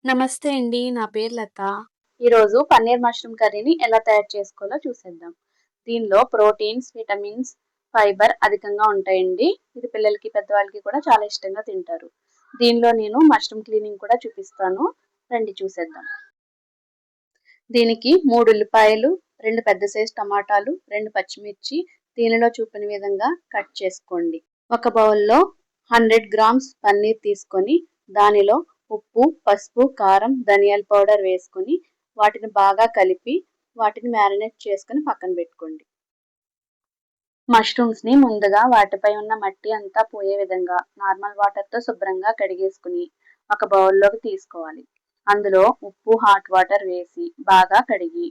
నమస్తే అండి. నా పేరు లత. ఈరోజు పన్నీర్ మష్రూమ్ కర్రీని ఎలా తయారు చేసుకోవాలో చూసేద్దాం. దీనిలో ప్రోటీన్స్, విటమిన్స్, ఫైబర్ అధికంగా ఉంటాయండి. ఇది పిల్లలకి, పెద్దవాళ్ళకి కూడా చాలా ఇష్టంగా తింటారు. దీనిలో నేను మష్రూమ్ క్లీనింగ్ కూడా చూపిస్తాను. రండి చూసేద్దాం. దీనికి 3 ఉల్లిపాయలు, 2 పెద్ద సైజు టమాటాలు, 2 పచ్చిమిర్చి దీనిలో చూపిన విధంగా కట్ చేసుకోండి. ఒక బౌల్లో 100 గ్రామ్స్ పన్నీర్ తీసుకొని దానిలో ఉప్పు, పసుపు, కారం, ధనియాల పౌడర్ వేసుకొని వాటిని బాగా కలిపి వాటిని మ్యారినేట్ చేసుకొని పక్కన పెట్టుకోండి. మష్రూమ్స్ని ముందుగా వాటిపై ఉన్న మట్టి అంతా పోయే విధంగా నార్మల్ వాటర్తో శుభ్రంగా కడిగేసుకుని ఒక బౌల్లోకి తీసుకోవాలి. అందులో ఉప్పు, హాట్ వాటర్ వేసి బాగా కడిగి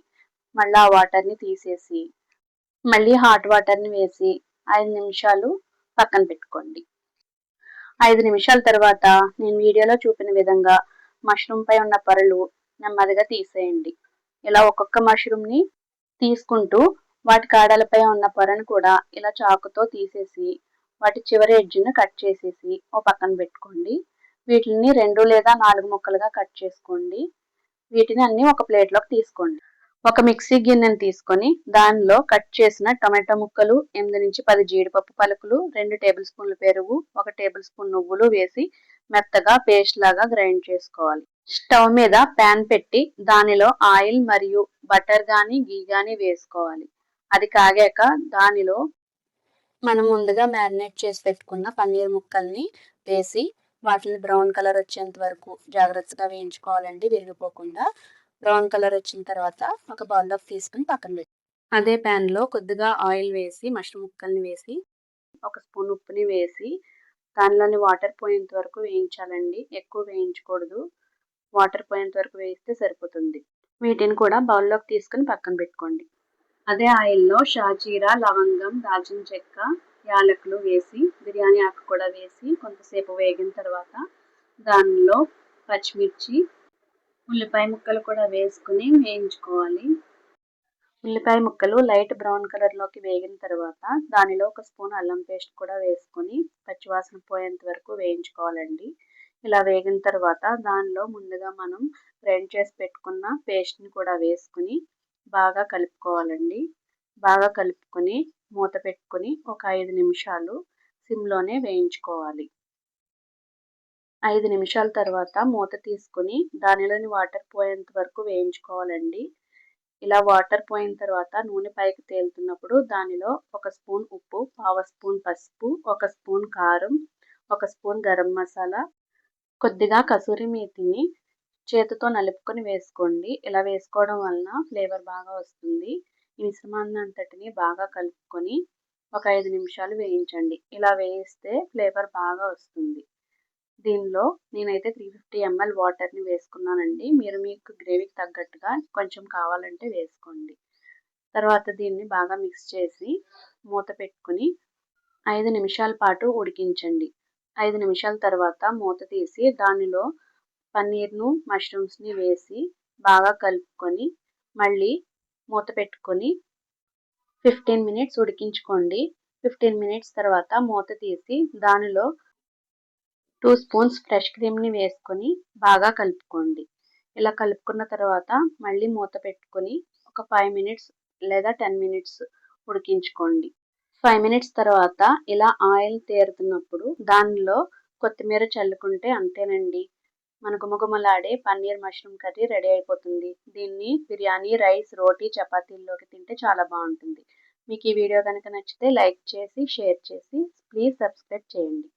మళ్ళీ ఆ వాటర్ని తీసేసి మళ్ళీ హాట్ వాటర్ని వేసి 5 నిమిషాలు పక్కన పెట్టుకోండి. 5 నిమిషాల తర్వాత నేను వీడియోలో చూపిన విధంగా మష్రూమ్ పై ఉన్న పొరలు నెమ్మదిగా తీసేయండి. ఇలా ఒక్కొక్క మష్రూమ్ని తీసుకుంటూ వాటి కాడలపై ఉన్న పొరను కూడా ఇలా చాకుతో తీసేసి వాటి చివరి ఎడ్జ్ని కట్ చేసేసి ఓ పక్కన పెట్టుకోండి. వీటిని 2 లేదా 4 ముక్కలుగా కట్ చేసుకోండి. వీటిని అన్ని ఒక ప్లేట్లోకి తీసుకోండి. ఒక మిక్సీ గిన్నెను తీసుకొని దానిలో కట్ చేసిన టొమాటో ముక్కలు, 8 నుంచి 10 జీడిపప్పు పలుకులు, 2 టేబుల్ స్పూన్ల పెరుగు, 1 టేబుల్ స్పూన్ నువ్వులు వేసి మెత్తగా పేస్ట్ లాగా గ్రైండ్ చేసుకోవాలి. స్టవ్ మీద ప్యాన్ పెట్టి దానిలో ఆయిల్ మరియు బటర్ కానీ గీ కానీ వేసుకోవాలి. అది కాగాక దానిలో మనం ముందుగా మ్యారినేట్ చేసి పెట్టుకున్న పన్నీర్ ముక్కల్ని వేసి వాటిని బ్రౌన్ కలర్ వచ్చేంత వరకు జాగ్రత్తగా వేయించుకోవాలండి, విరిగిపోకుండా. బ్రౌన్ కలర్ వచ్చిన తర్వాత ఒక బౌల్లోకి తీసుకుని పక్కన పెట్టి అదే ప్యాన్లో కొద్దిగా ఆయిల్ వేసి మష్రూమ్ ముక్కల్ని వేసి 1 స్పూన్ ఉప్పుని వేసి దానిలోని వాటర్ పోయేంత వరకు వేయించాలండి. ఎక్కువ వేయించకూడదు, వాటర్ పోయేంత వరకు వేయిస్తే సరిపోతుంది. వీటిని కూడా బౌల్లోకి తీసుకుని పక్కన పెట్టుకోండి. అదే ఆయిల్లో షాజీరా, లవంగం, దాల్చిన చెక్క, యాలకులు వేసి బిర్యానీ ఆకు కూడా వేసి కొంతసేపు వేగిన తర్వాత దానిలో పచ్చిమిర్చి, ఉల్లిపాయ ముక్కలు కూడా వేసుకుని వేయించుకోవాలి. ఉల్లిపాయ ముక్కలు లైట్ బ్రౌన్ కలర్లోకి వేగిన తర్వాత దానిలో 1 స్పూన్ అల్లం పేస్ట్ కూడా వేసుకొని పచ్చివాసన పోయేంత వరకు వేయించుకోవాలండి. ఇలా వేగిన తర్వాత దానిలో ముందుగా మనం గ్రైండ్ చేసి పెట్టుకున్న పేస్ట్ని కూడా వేసుకుని బాగా కలుపుకోవాలండి. బాగా కలుపుకొని మూత పెట్టుకుని ఒక 5 నిమిషాలు సిమ్లోనే వేయించుకోవాలి. 5 నిమిషాల తర్వాత మూత తీసుకుని దానిలోని వాటర్ పోయేంత వరకు వేయించుకోవాలండి. ఇలా వాటర్ పోయిన తర్వాత నూనె పైకి తేలుతున్నప్పుడు దానిలో 1 స్పూన్ ఉప్పు, 1/2 స్పూన్ పసుపు, 1 స్పూన్ కారం, 1 స్పూన్ గరం మసాలా, కొద్దిగా కసూరి మేతిని చేతితో నలుపుకొని వేసుకోండి. ఇలా వేసుకోవడం వలన ఫ్లేవర్ బాగా వస్తుంది. ఈ మిశ్రమాన్ని అంతటిని బాగా కలుపుకొని ఒక 5 నిమిషాలు వేయించండి. ఇలా వేయిస్తే ఫ్లేవర్ బాగా వస్తుంది. దీనిలో నేనైతే 350 ml వాటర్ని వేసుకున్నానండి. మీరు మీకు గ్రేవీకి తగ్గట్టుగా కొంచెం కావాలంటే వేసుకోండి. తర్వాత దీన్ని బాగా మిక్స్ చేసి మూత పెట్టుకుని 5 నిమిషాల పాటు ఉడికించండి. 5 నిమిషాల తర్వాత మూత తీసి దానిలో పన్నీర్ను, మష్రూమ్స్ని వేసి బాగా కలుపుకొని మళ్ళీ మూత పెట్టుకొని 15 మినిట్స్ ఉడికించుకోండి. 15 మినిట్స్ తర్వాత మూత తీసి దానిలో 2 స్పూన్స్ ఫ్రెష్ క్రీమ్ని వేసుకొని బాగా కలుపుకోండి. ఇలా కలుపుకున్న తర్వాత మళ్ళీ మూత పెట్టుకొని ఒక 5 మినిట్స్ లేదా 10 మినిట్స్ ఉడికించుకోండి. 5 మినిట్స్ తర్వాత ఇలా ఆయిల్ తేరుతున్నప్పుడు దానిలో కొత్తిమీర చల్లుకుంటే అంతేనండి, మన గుమగుమలాడే పన్నీర్ మష్రూమ్ కర్రీ రెడీ అయిపోతుంది. దీన్ని బిర్యానీ, రైస్, రోటీ, చపాతీల్లోకి తింటే చాలా బాగుంటుంది. మీకు ఈ వీడియో కనుక నచ్చితే లైక్ చేసి, షేర్ చేసి ప్లీజ్ సబ్స్క్రైబ్ చేయండి.